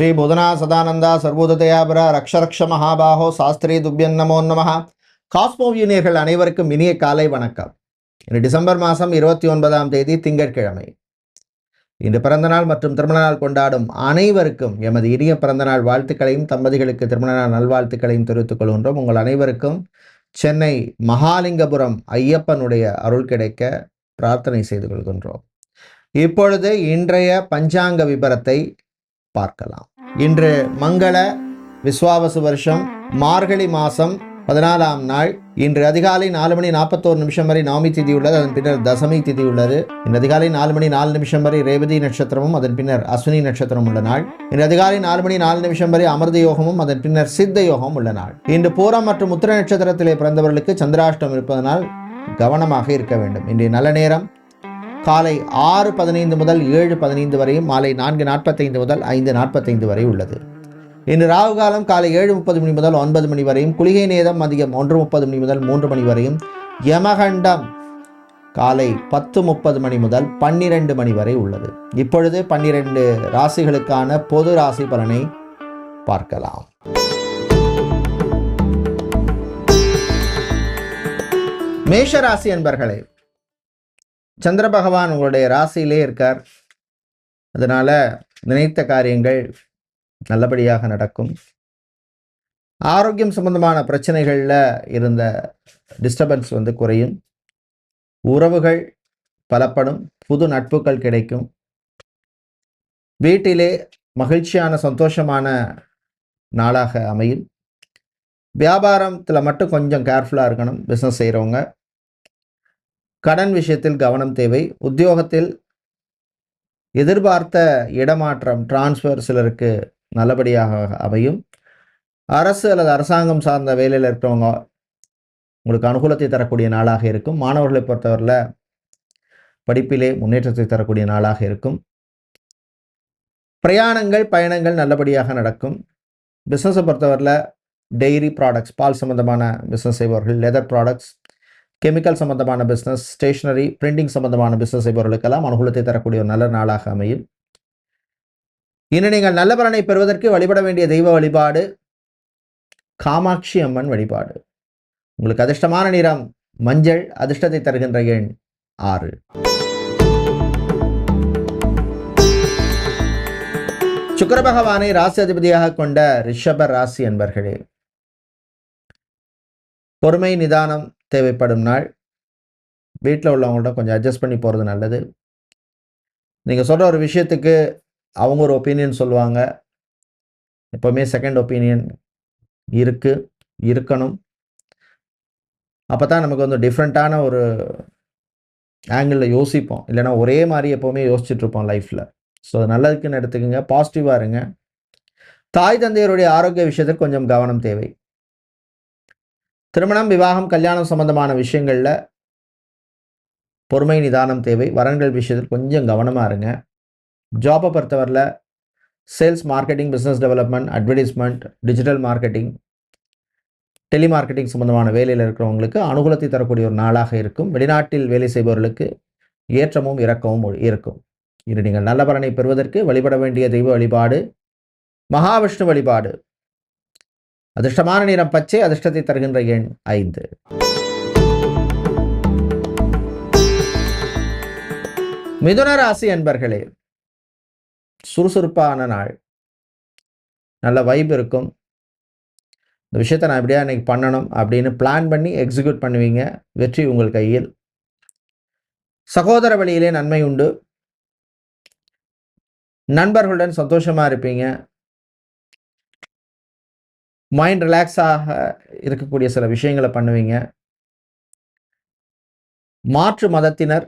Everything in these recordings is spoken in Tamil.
ஸ்ரீ புதனா சதானந்தா சர்வோதயாபர ரக்ஷரக்ஷ மகாபாஹோ சாஸ்திரி துப்யன் நமோ நமஹ. காஸ்மோவியூனியர்கள் அனைவருக்கும் இனிய காலை வணக்கம். இன்று டிசம்பர் மாதம் 29ஆம் தேதி திங்கட்கிழமை. இன்று பிறந்தநாள் மற்றும் திருமண நாள் கொண்டாடும் அனைவருக்கும் எமது இனிய பிறந்தநாள் வாழ்த்துக்களையும் தம்பதிகளுக்கு திருமண நாள் நல்வாழ்த்துக்களையும் தெரிவித்துக் கொள்கின்றோம். உங்கள் அனைவருக்கும் சென்னை மகாலிங்கபுரம் ஐயப்பனுடைய அருள் கிடைக்க பிரார்த்தனை செய்து கொள்கின்றோம். இப்பொழுது இன்றைய பஞ்சாங்க விபரத்தை பார்க்கலாம். இன்று மங்கள விஸ்வாவசு வருஷம் மார்கழி மாதம் 14ஆம் நாள். இன்று அதிகாலை 4:41 வரை நவமி திதி உள்ளது. அதன் பின்னர் தசமி திதி உள்ளது. இன்று அதிகாலை 4:04 வரை ரேவதி நட்சத்திரமும் அதன் பின்னர் அஸ்வினி நட்சத்திரம் உள்ள நாள். இன்று அதிகாலை 4:04 வரை அமிர்த யோகமும் அதன் பின்னர் சித்த யோகம் உள்ள நாள். இன்று பூரம் மற்றும் உத்திர நட்சத்திரத்திலே பிறந்தவர்களுக்கு சந்திராஷ்டம் இருப்பதனால் கவனமாக இருக்க வேண்டும். இன்றைய நல்ல நேரம் காலை 6:15 முதல் 7:15 வரையும், மாலை 4:45 முதல் 5:45 வரை உள்ளது. இன்று ராகு காலம் காலை 7:30 முதல் 9 மணி வரையும், குளிகை நேரம் மதியம் 1:30 முதல் 3 மணி வரையும், யமகண்டம் காலை 10:30 முதல் 12 மணி வரை உள்ளது. இப்பொழுது 12 ராசிகளுக்கான பொது ராசி பலனை பார்க்கலாம். மேஷ ராசி என்பர்களே, சந்திர பகவான் உங்களுடைய ராசியிலே இருக்கார். அதனால நினைத்த காரியங்கள் நல்லபடியாக நடக்கும். ஆரோக்கியம் சம்பந்தமான பிரச்சனைகளில் இருந்த டிஸ்டர்பன்ஸ் குறையும். உறவுகள் பலப்படும். புது நட்புகள் கிடைக்கும். வீட்டிலே மகிழ்ச்சியான சந்தோஷமான நாளாக அமையும். வியாபாரத்தில் மட்டும் கொஞ்சம் கேர்ஃபுல்லாக இருக்கணும். பிஸ்னஸ் செய்கிறவங்க கடன் விஷயத்தில் கவனம் தேவை. உத்தியோகத்தில் எதிர்பார்த்த இடமாற்றம், டிரான்ஸ்ஃபர் சிலருக்கு நல்லபடியாக அமையும். அரசு அல்லது அரசாங்கம் சார்ந்த வேலையில் இருக்கிறவங்க உங்களுக்கு அனுகூலத்தை தரக்கூடிய நாளாக இருக்கும். மாணவர்களை பொறுத்தவரையில் படிப்பிலே முன்னேற்றத்தை தரக்கூடிய நாளாக இருக்கும். பிரயாணங்கள் பயணங்கள் நல்லபடியாக நடக்கும். பிஸ்னஸை பொறுத்தவரையில் டெய்ரி ப்ராடக்ட்ஸ், பால் சம்பந்தமான பிஸ்னஸ் செய்பவர்கள், லெதர் ப்ராடக்ட்ஸ், கெமிக்கல் சம்பந்தமான பிஸ்னஸ், ஸ்டேஷனரி, பிரிண்டிங் சம்பந்தமான பிஸ்னஸ் செய்பவர்களுக்கெல்லாம் அனுகூலத்தை தரக்கூடிய ஒரு நல்ல நாளாக அமையும். இன்னும் நீங்கள் நல்ல பலனை பெறுவதற்கு வழிபட வேண்டிய தெய்வ வழிபாடு காமாட்சி அம்மன் வழிபாடு. உங்களுக்கு அதிர்ஷ்டமான நிறம் மஞ்சள். அதிர்ஷ்டத்தை தருகின்ற எண் 6. சுக்கிர பகவானை ராசி அதிபதியாக கொண்ட ரிஷப ராசி என்பர்களே, பொறுமை நிதானம் தேவைப்படும் நாள். வீட்டில் உள்ளவங்கள்ட்ட கொஞ்சம் அட்ஜஸ்ட் பண்ணி போகிறது நல்லது. நீங்கள் சொல்கிற ஒரு விஷயத்துக்கு அவங்க ஒரு ஒப்பீனியன் சொல்லுவாங்க. எப்போவுமே செகண்ட் ஒப்பீனியன் இருக்கணும். அப்போ தான் நமக்கு டிஃப்ரெண்ட்டான ஒரு ஆங்கிளில் யோசிப்போம். இல்லைனா ஒரே மாதிரி எப்போவுமே யோசிச்சுட்ருப்போம் லைஃப்பில். ஸோ அது நல்லதுக்குன்னு எடுத்துக்கோங்க. பாசிட்டிவாக இருங்க. தாய் தந்தையருடைய ஆரோக்கிய விஷயத்தில் கொஞ்சம் கவனம் தேவை. திருமணம், விவாகம், கல்யாணம் சம்பந்தமான விஷயங்களில் பொறுமை நிதானம் தேவை. வரன்கள் விஷயத்தில் கொஞ்சம் கவனமாக இருங்க. ஜாப்பை பொறுத்தவரையில் sales, marketing, business development, advertisement, digital marketing, telemarketing சம்பந்தமான வேலையில் இருக்கிறவங்களுக்கு அனுகூலத்தை தரக்கூடிய ஒரு நாளாக இருக்கும். வெளிநாட்டில் வேலை செய்பவர்களுக்கு ஏற்றமும் இறக்கமும் இருக்கும். இது நீங்கள் நல்ல பலனை பெறுவதற்கு வழிபட வேண்டிய தெய்வ வழிபாடு மகாவிஷ்ணு வழிபாடு. அதிர்ஷ்டமான நிறம் பச்சை. அதிர்ஷ்டத்தை தருகின்ற எண் 5. மிதுன ராசி என்பர்களே, சுறுசுறுப்பான நாள். நல்ல வைப் இருக்கும். இந்த விஷயத்தை நான் எப்படியா இன்னைக்கு பண்ணணும் அப்படின்னு பிளான் பண்ணி எக்ஸிக்யூட் பண்ணுவீங்க. வெற்றி உங்கள் கையில். சகோதர வழியிலே நன்மை உண்டு. நண்பர்களுடன் சந்தோஷமாக இருப்பீங்க. மைண்ட் ரிலாக்ஸாக இருக்கக்கூடிய சில விஷயங்களை பண்ணுவீங்க. மாற்று மதத்தினர்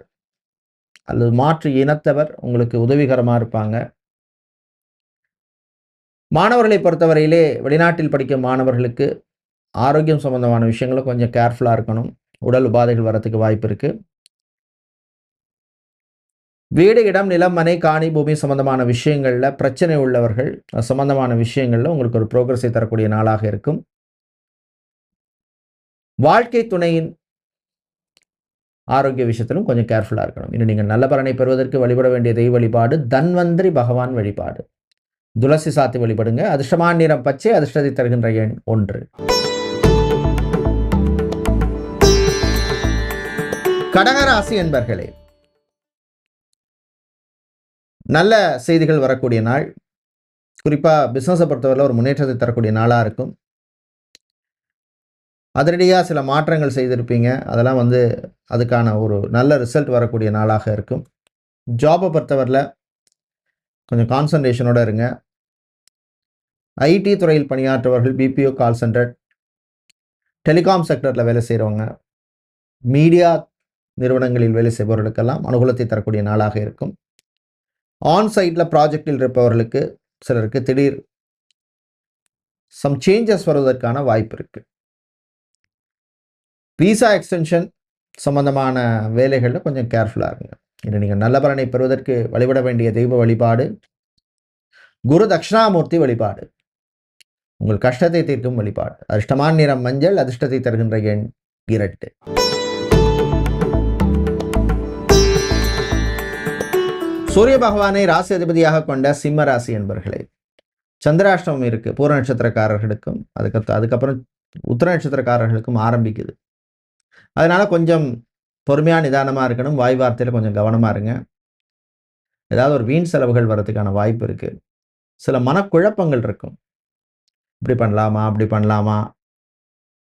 அல்லது மாற்று இனத்தவர் உங்களுக்கு உதவிகரமாக இருப்பாங்க. மாணவர்களை பொறுத்தவரையிலே வெளிநாட்டில் படிக்கும் மாணவர்களுக்கு ஆரோக்கியம் சம்பந்தமான விஷயங்களை கொஞ்சம் கேர்ஃபுல்லாக இருக்கணும். உடல் உபாதைகள் வரத்துக்கு வாய்ப்பு இருக்குது. வீடு, இடம், நிலம், மனை, காணி, பூமி சம்பந்தமான விஷயங்களில் பிரச்சனை உள்ளவர்கள் சம்பந்தமான விஷயங்களில் உங்களுக்கு ஒரு ப்ரோக்ரஸை தரக்கூடிய நாளாக இருக்கும். வாழ்க்கை துணையின் ஆரோக்கிய விஷயத்திலும் கொஞ்சம் கேர்ஃபுல்லாக இருக்கணும். இன்னும் நீங்கள் நல்ல பலனை பெறுவதற்கு வழிபட வேண்டிய தெய்வ வழிபாடு தன்வந்திரி பகவான் வழிபாடு. துளசி சாத்தி வழிபடுங்க. அதிர்ஷ்டமான நிறம் பச்சை, அதிர்ஷ்டத்தை தருகின்ற எண் 1. கடகராசி என்பர்களே, நல்ல செய்திகள் வரக்கூடிய நாள். குறிப்பாக பிஸ்னஸை பொறுத்தவரை ஒரு முன்னேற்றத்தை தரக்கூடிய நாளாக இருக்கும். அதிரடியாக சில மாற்றங்கள் செய்திருப்பீங்க, அதெல்லாம் அதுக்கான ஒரு நல்ல ரிசல்ட் வரக்கூடிய நாளாக இருக்கும். ஜாபை பொறுத்தவரையில் கொஞ்சம் கான்சன்ட்ரேஷனோடு இருங்க. ஐடி துறையில் பணியாற்றுவர்கள், பிபிஓ, கால் சென்டர், டெலிகாம் செக்டரில் வேலை செய்கிறவங்க, மீடியா நிறுவனங்களில் வேலை செய்பவர்களுக்கெல்லாம் அனுகூலத்தை தரக்கூடிய நாளாக இருக்கும். ஆன்சைட்டில் ப்ராஜெக்டில் இருப்பவர்களுக்கு சிலருக்கு திடீர் சம் சேஞ்சஸ் வருவதற்கான வாய்ப்பு இருக்குது. விசா எக்ஸ்டென்ஷன் சம்பந்தமான வேலைகளில் கொஞ்சம் கேர்ஃபுல்லாக இருங்க. இன்று நீங்கள் நல்ல பலனை பெறுவதற்கு வழிபட வேண்டிய தெய்வ வழிபாடு குரு தட்சிணாமூர்த்தி வழிபாடு. உங்கள் கஷ்டத்தை தீர்க்கும் வழிபாடு. அதிர்ஷ்டமான நிறம் மஞ்சள், அதிர்ஷ்டத்தை தருகின்ற எண் 2. சூரிய பகவானை ராசி அதிபதியாக கொண்ட சிம்ம ராசி என்பர்களே, சந்திராஷ்டமம் இருக்கு பூர நட்சத்திரக்காரர்களுக்கும், அதுக்கப்புறம் உத்திர நட்சத்திரக்காரர்களுக்கும் ஆரம்பிக்குது. அதனால கொஞ்சம் பொறுமையாக நிதானமாக இருக்கணும். வாய் வார்த்தையில் கொஞ்சம் கவனமாக இருங்க. ஏதாவது ஒரு வீண் செலவுகள் வர்றதுக்கான வாய்ப்பு இருக்குது. சில மனக்குழப்பங்கள் இருக்கும். இப்படி பண்ணலாமா, அப்படி பண்ணலாமா,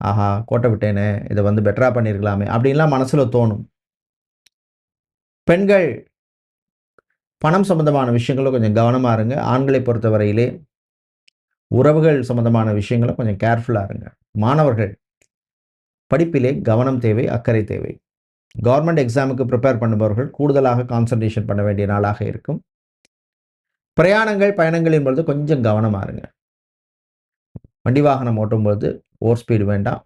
ஆஹா கோட்டை விட்டேனே, இதை பெட்டராக பண்ணியிருக்கலாமே அப்படின்லாம் மனசில் தோணும். பெண்கள் பணம் சம்பந்தமான விஷயங்களும் கொஞ்சம் கவனமாக இருங்க. ஆண்களை பொறுத்தவரையிலே உறவுகள் சம்பந்தமான விஷயங்களை கொஞ்சம் கேர்ஃபுல்லாக இருங்க. மாணவர்கள் படிப்பிலே கவனம் தேவை, அக்கறை தேவை. கவர்மெண்ட் எக்ஸாமுக்கு ப்ரிப்பேர் பண்ணுபவர்கள் கூடுதலாக கான்சன்ட்ரேஷன் பண்ண வேண்டிய நாளாக இருக்கும். பிரயாணங்கள் பயணங்களின் பொழுது கொஞ்சம் கவனமாக இருங்க. வண்டி வாகனம் ஓட்டும்போது ஓவர் ஸ்பீடு வேண்டாம்.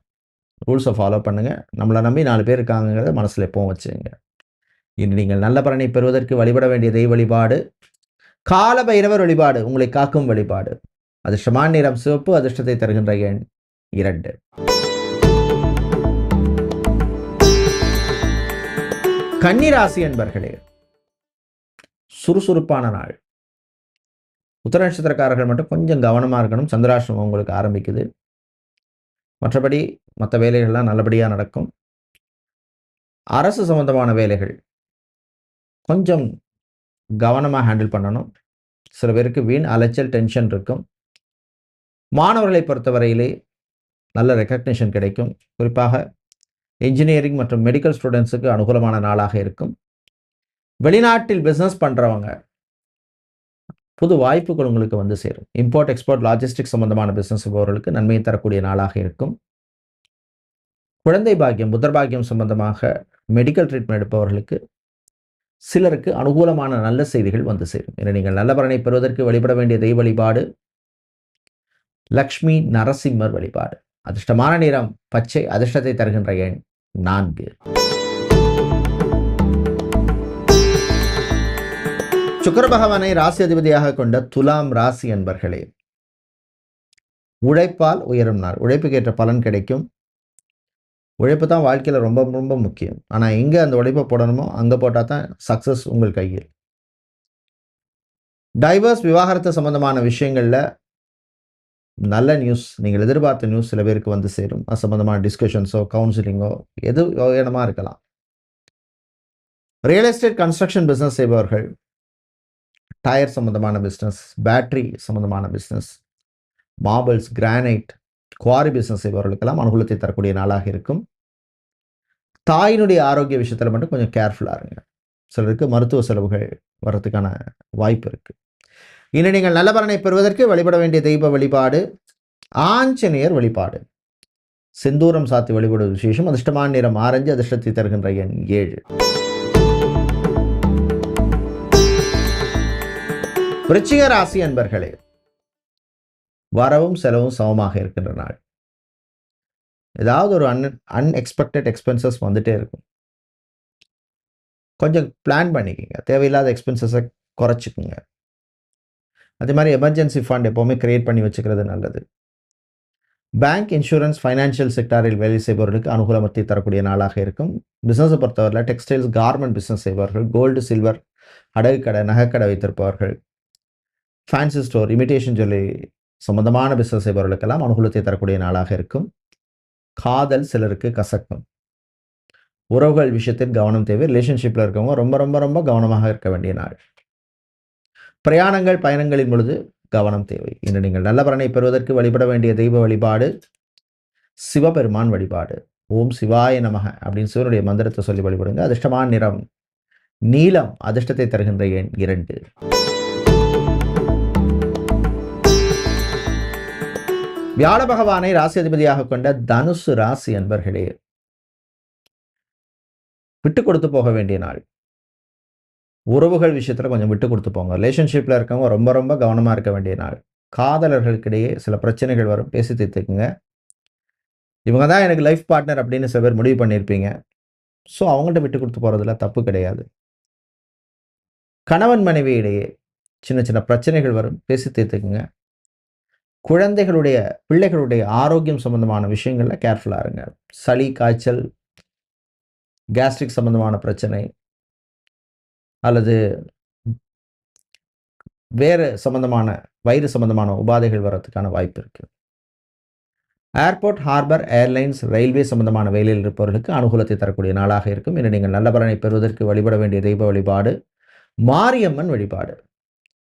ரூல்ஸை ஃபாலோ பண்ணுங்கள். நம்மளை நம்பி 4 பேர் இருக்காங்கிறத மனசில் எப்பவும் வச்சுங்க. இன்று நீங்கள் நல்ல பலனை பெறுவதற்கு வழிபட வேண்டிய தெய்வ வழிபாடு கால பைரவர் வழிபாடு, உங்களை காக்கும் வழிபாடு. அதிர்ஷ்டமான நிறம் சிவப்பு, அதிர்ஷ்டத்தை தருகின்ற எண் 2. கன்னிராசி என்பர்களே, சுறுசுறுப்பான நாள். உத்தர நட்சத்திரக்காரர்கள் மட்டும் கொஞ்சம் கவனமாக இருக்கணும். சந்திராஷ்டமம் உங்களுக்கு ஆரம்பிக்குது. மற்றபடி மற்ற வேலைகள்லாம் நல்லபடியாக நடக்கும். அரசு சம்பந்தமான வேலைகள் கொஞ்சம் கவனமாக ஹேண்டில் பண்ணணும். சில பேருக்கு வீண் அலைச்சல், டென்ஷன் இருக்கும். மாணவர்களை பொறுத்தவரையிலே நல்ல ரெக்கக்னிஷன் கிடைக்கும். குறிப்பாக இன்ஜினியரிங் மற்றும் மெடிக்கல் ஸ்டூடெண்ட்ஸுக்கு அனுகூலமான நாளாக இருக்கும். வெளிநாட்டில் பிஸ்னஸ் பண்ணுறவங்க புது வாய்ப்புகள் உங்களுக்கு சேரும். இம்போர்ட் எக்ஸ்போர்ட் லாஜிஸ்டிக்ஸ் சம்பந்தமான பிஸ்னஸ் போகிறவர்களுக்கு நன்மையை தரக்கூடிய நாளாக இருக்கும். குழந்தை பாக்கியம், புத்தர் பாக்கியம் சம்பந்தமாக மெடிக்கல் ட்ரீட்மெண்ட் எடுப்பவர்களுக்கு சிலருக்கு அனுகூலமான நல்ல செய்திகள் சேரும். என நீங்கள் நல்ல பலனை பெறுவதற்கு வழிபட வேண்டிய தெய்வ வழிபாடு லக்ஷ்மி நரசிம்மர் வழிபாடு. அதிர்ஷ்டமான நிறம் பச்சை, அதிர்ஷ்டத்தை தருகின்ற எண் 4. சுக்கிர பகவானை ராசி அதிபதியாக கொண்ட துலாம் ராசி என்பர்களே, உழைப்பால் உயரும் நாள். உழைப்புக்கேற்ற பலன் கிடைக்கும். உழைப்பு தான் வாழ்க்கையில் ரொம்ப ரொம்ப முக்கியம். ஆனால் எங்கே அந்த உழைப்பை போடணுமோ அங்கே போட்டால் தான் சக்ஸஸ் உங்கள் கையில். டைவர்ஸ், விவாகரத்து சம்பந்தமான விஷயங்களில் நல்ல நியூஸ், நீங்கள் எதிர்பார்த்த நியூஸ் சில பேருக்கு சேரும். அது சம்பந்தமான டிஸ்கஷன்ஸோ கவுன்சிலிங்கோ எது வேணுமா இருக்கலாம். ரியல் எஸ்டேட், கன்ஸ்ட்ரக்ஷன் பிஸ்னஸ் செய்பவர்கள், டயர் சம்பந்தமான பிஸ்னஸ், பேட்டரி சம்பந்தமான business, marbles, granite, quarry business செய்பவர்களுக்கெல்லாம் அனுகூலத்தை தரக்கூடிய நாளாக இருக்கும். தாயினுடைய ஆரோக்கிய விஷயத்தில் மட்டும் கொஞ்சம் கேர்ஃபுல்லாக இருங்க. சிலருக்கு மருத்துவ செலவுகள் வர்றதுக்கான வாய்ப்பு இருக்குது. இனி நீங்கள் நல்ல பலனை பெறுவதற்கு வழிபட வேண்டிய தெய்வ வழிபாடு ஆஞ்சநேயர் வழிபாடு. செந்தூரம் சாத்தி வழிபடுவது விசேஷம். அதிர்ஷ்டமான நிறம் ஆரஞ்சு, அதிர்ஷ்டத்தை தருகின்ற எண் 7. விருச்சிக ராசி அன்பர்களே, வரவும் செலவும் சமமாக இருக்கின்ற நாள். ஏதாவது ஒரு அன்எக்ஸ்பெக்டட் எக்ஸ்பென்சஸ் வந்துட்டே இருக்கும். கொஞ்சம் பிளான் பண்ணிக்கோங்க. தேவையில்லாத எக்ஸ்பென்சஸை குறைச்சிக்குங்க. அதே மாதிரி எமர்ஜென்சி ஃபண்ட் எப்போவுமே கிரியேட் பண்ணி வச்சுக்கிறது நல்லது. பேங்க், இன்சூரன்ஸ், ஃபைனான்ஷியல் செக்டாரில் வேலை செய்பவர்களுக்கு அனுகூலத்தை தரக்கூடிய நாளாக இருக்கும். பிஸ்னஸை பொறுத்தவரையில் டெக்ஸ்டைல்ஸ், கார்மெண்ட் பிஸ்னஸ் செய்பவர்கள், கோல்டு, சில்வர், அடகு கடை, நகைக்கடை வைத்திருப்பவர்கள், ஃபேன்சி ஸ்டோர், இமிடேஷன் ஜுவல்லரி சம்பந்தமான பிஸ்னஸ் செய்பவர்களுக்கெல்லாம் அனுகூலத்தை தரக்கூடிய நாளாக இருக்கும். காதல் சிலருக்கு கசக்கும். உறவுகள் விஷயத்தில் கவனம் தேவை. ரிலேஷன்ஷிப்பில் இருக்கவங்க ரொம்ப ரொம்ப ரொம்ப கவனமாக இருக்க வேண்டிய நாள். பிரயாணங்கள், பயணங்களின் பொழுது கவனம் தேவை. இன்று நீங்கள் நல்ல பலனை பெறுவதற்கு வழிபட வேண்டிய தெய்வ வழிபாடு சிவபெருமான் வழிபாடு. ஓம் சிவாய நமக அப்படின்னு சிவனுடைய மந்திரத்தை சொல்லி வழிபடுங்க. அதிர்ஷ்டமான நிறம் நீலம். அதிர்ஷ்டத்தை தருகின்ற எண் 2. வியாழ பகவானை ராசி அதிபதியாக கொண்ட தனுசு ராசி அன்பர்களே, விட்டு கொடுத்து போக வேண்டிய நாள். உறவுகள் விஷயத்துல கொஞ்சம் விட்டு கொடுத்து போங்க. ரிலேஷன்ஷிப்ல இருக்கவங்க ரொம்ப ரொம்ப கவனமா இருக்க வேண்டிய நாள். காதலர்களுக்கிடையே சில பிரச்சனைகள் வரும், பேசி தீர்த்துக்குங்க. இவங்க தான் எனக்கு லைஃப் பார்ட்னர் அப்படின்னு சில பேர் முடிவு பண்ணியிருப்பீங்க. ஸோ அவங்கள்ட்ட விட்டு கொடுத்து போறதுல தப்பு கிடையாது. கணவன் மனைவி இடையே சின்ன சின்ன பிரச்சனைகள் வரும், பேசி தீர்த்துக்குங்க. பிள்ளைகளுடைய ஆரோக்கியம் சம்பந்தமான விஷயங்கள்ல கேர்ஃபுல்லா இருங்க. சளி, காய்ச்சல், கேஸ்ட்ரிக் சம்பந்தமான பிரச்சனை அல்லது வேறு சம்பந்தமான வயிறு சம்பந்தமான உபாதைகள் வர்றதுக்கான வாய்ப்பு இருக்கு. ஏர்போர்ட், ஹார்பர், ஏர்லைன்ஸ், ரயில்வே சம்பந்தமான வேலையில் இருப்பவர்களுக்கு அனுகூலத்தை தரக்கூடிய நாளாக இருக்கும். இன்று நீங்கள் நல்ல பலனை பெறுவதற்கு வழிபட வேண்டிய தெய்வ வழிபாடு மாரியம்மன் வழிபாடு.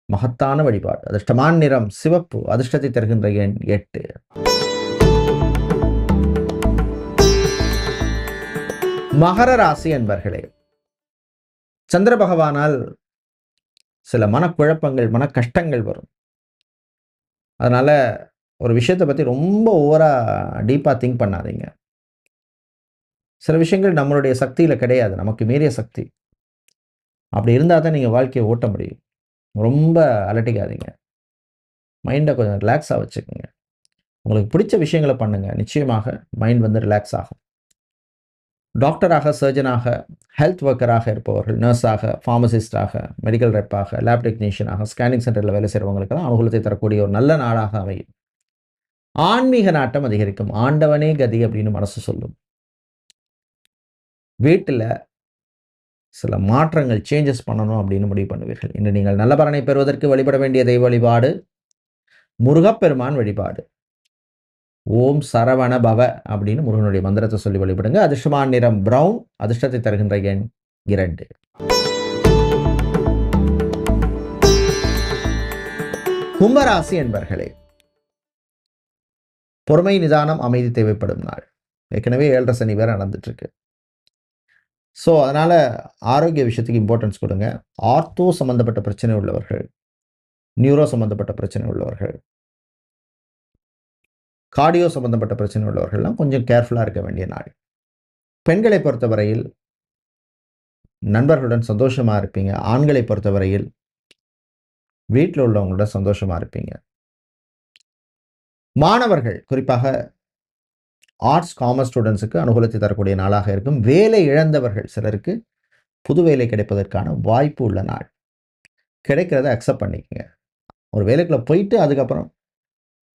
மகத்தான வழிபாடு. அதிர்ஷ்டமான நிறம் சிவப்பு. அதிர்ஷ்டத்தை தருகின்ற எண் 8. மகர ராசி அன்பர்களே, சந்திர பகவானால் சில மனக்குழப்பங்கள், மன கஷ்டங்கள் வரும். அதனால ஒரு விஷயத்தை பற்றி ரொம்ப ஓவரா டீப்பாக திங்க் பண்ணாதீங்க. சில விஷயங்கள் நம்மளுடைய சக்தியில் கிடையாது, நமக்கு மீறிய சக்தி. அப்படி இருந்தால் தான் நீங்கள் வாழ்க்கையை ஓட்ட முடியும். ரொம்ப அலட்டிக்காதீங்க. மைண்டை கொஞ்சம் ரிலாக்ஸாக வச்சுக்கோங்க. உங்களுக்கு பிடிச்ச விஷயங்களை பண்ணுங்கள். நிச்சயமாக மைண்ட் வந்து ரிலாக்ஸ் ஆகும். டாக்டராக, சர்ஜனாக, ஹெல்த் ஒர்க்கராக இருப்பவர்கள், நர்ஸாக, ஃபார்மசிஸ்டாக, மெடிக்கல் ரெப்பாக, லேப் டெக்னீஷியனாக, ஸ்கேனிங் சென்டரில் வேலை செய்கிறவங்களுக்கெல்லாம் அனுகூலத்தை தரக்கூடிய ஒரு நல்ல நாளாக அமையும். ஆன்மீக நாட்டம் அதிகரிக்கும். ஆண்டவனே கதி அப்படின்னு மனசு சொல்லும். வீட்டில் சில மாற்றங்கள், சேஞ்சஸ் பண்ணணும் அப்படின்னு முடிவு பண்ணுவீர்கள். இன்று நீங்கள் நல்ல பலனை பெறுவதற்கு வழிபட வேண்டிய தெய்வ வழிபாடு முருகப்பெருமான் வழிபாடு. ஓம் சரவண பவ அப்படின்னு முருகனுடைய மந்திரத்தை சொல்லி வழிபடுங்க. அதிர்ஷ்டமான நிறம் பிரவுன். அதிர்ஷ்டத்தை தருகின்ற எண் 2. கும்பராசி என்பர்களே, பொறுமை, நிதானம், அமைதி தேவைப்படும் நாள். ஏற்கனவே 7.5 சனி வேற நடந்துட்டு இருக்கு. ஸோ அதனால் ஆரோக்கிய விஷயத்துக்கு இம்பார்ட்டன்ஸ் கொடுங்க. ஆர்த்தோ சம்மந்தப்பட்ட பிரச்சனை உள்ளவர்கள், நியூரோ சம்மந்தப்பட்ட பிரச்சனை உள்ளவர்கள், கார்டியோ சம்மந்தப்பட்ட பிரச்சனை உள்ளவர்கள்லாம் கொஞ்சம் கேர்ஃபுல்லாக இருக்க வேண்டிய நாள். பெண்களை பொறுத்தவரையில் நண்பர்களுடன் சந்தோஷமாக இருப்பீங்க. ஆண்களை பொறுத்தவரையில் வீட்டில் உள்ளவங்களோட சந்தோஷமாக இருப்பீங்க. மாணவர்கள், குறிப்பாக ஆர்ட்ஸ், காமர்ஸ் ஸ்டூடெண்ட்ஸுக்கு அனுகூலத்தை தரக்கூடிய நாளாக இருக்கும். வேலை இழந்தவர்கள் சிலருக்கு புது வேலை கிடைப்பதற்கான வாய்ப்பு உள்ள நாள். கிடைக்கிறத அக்செப்ட் பண்ணிக்கங்க. ஒரு வேலைக்குள்ளே போயிட்டு அதுக்கப்புறம்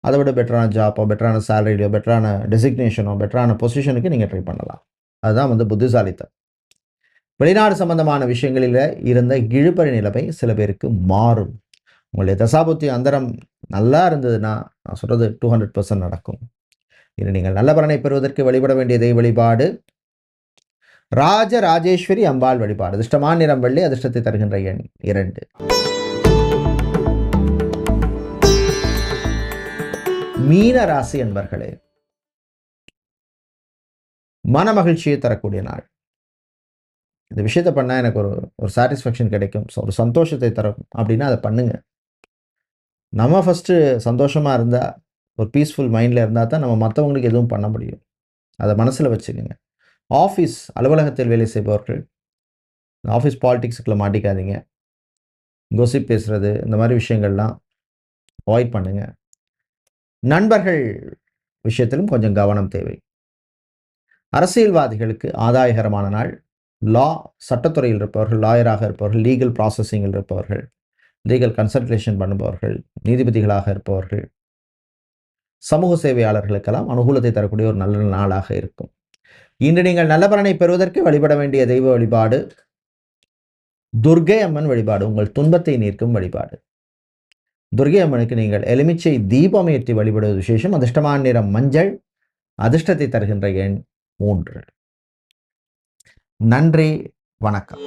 அதை விட பெட்டரான ஜாப்போ, பெட்டரான சேலரிலையோ, பெட்டரான டெசிக்னேஷனோ, பெட்டரான பொசிஷனுக்கு நீங்கள் ட்ரை பண்ணலாம். அதுதான் வந்து புத்திசாலித்தம். வெளிநாடு சம்பந்தமான விஷயங்களில் இருந்த இழுபறி நிலைமை சில பேருக்கு மாறும். உங்களுடைய தசாபுத்தி அந்தரம் நல்லா இருந்ததுன்னா நான் சொல்கிறது 200% நடக்கும். இன்று நீங்கள் நல்ல பலனை பெறுவதற்கு வழிபட வேண்டிய தெய்வ வழிபாடு ராஜராஜேஸ்வரி அம்பாள் வழிபாடு. அதிர்ஷ்டமான நிறம் வெள்ளை. அதிர்ஷ்டத்தை தருகின்ற எண் 2. மீன ராசி என்பர்களே, மன மகிழ்ச்சியை தரக்கூடிய நாள். இந்த விஷயத்தை பண்ணால் எனக்கு ஒரு சாட்டிஸ்ஃபேக்ஷன் கிடைக்கும், ஒரு சந்தோஷத்தை தரும் அப்படின்னா அதை பண்ணுங்க. நம்ம ஃபஸ்ட்டு சந்தோஷமாக இருந்தால், ஒரு பீஸ்ஃபுல் மைண்டில் இருந்தால் தான் நம்ம மற்றவங்களுக்கு எதுவும் பண்ண முடியும். அதை மனசில் வச்சுக்கோங்க. ஆஃபீஸ், அலுவலகத்தில் வேலை செய்பவர்கள் ஆஃபீஸ் பாலிடிக்ஸுக்குள்ளே மாட்டிக்காதீங்க. கோசிப் பேசுகிறது, இந்த மாதிரி விஷயங்கள்லாம் அவாய்ட் பண்ணுங்க. நண்பர்கள் விஷயத்திலும் கொஞ்சம் கவனம் தேவை. அரசியல்வாதிகளுக்கு ஆதாயகரமான நாள். சட்டத்துறையில் இருப்பவர்கள், லாயராக இருப்பவர்கள், லீகல் ப்ராசஸிங்கில் இருப்பவர்கள், லீகல் கன்சல்டேஷன் பண்ணுபவர்கள், நீதிபதிகளாக இருப்பவர்கள், சமூக சேவையாளர்களுக்கெல்லாம் அனுகூலத்தை தரக்கூடிய ஒரு நல்ல நாளாக இருக்கும். இன்று நீங்கள் நல்ல பலனை பெறுவதற்கு வழிபட வேண்டிய தெய்வ வழிபாடு துர்க்கை அம்மன் வழிபாடு. உங்கள் துன்பத்தை நீக்கும் வழிபாடு. துர்க்கை அம்மனுக்கு நீங்கள் எலுமிச்சை தீபம் ஏற்றி வழிபடுவது விசேஷம். அதிர்ஷ்டமான நிறம் மஞ்சள். அதிர்ஷ்டத்தை தருகின்ற எண் 3. நன்றி, வணக்கம்.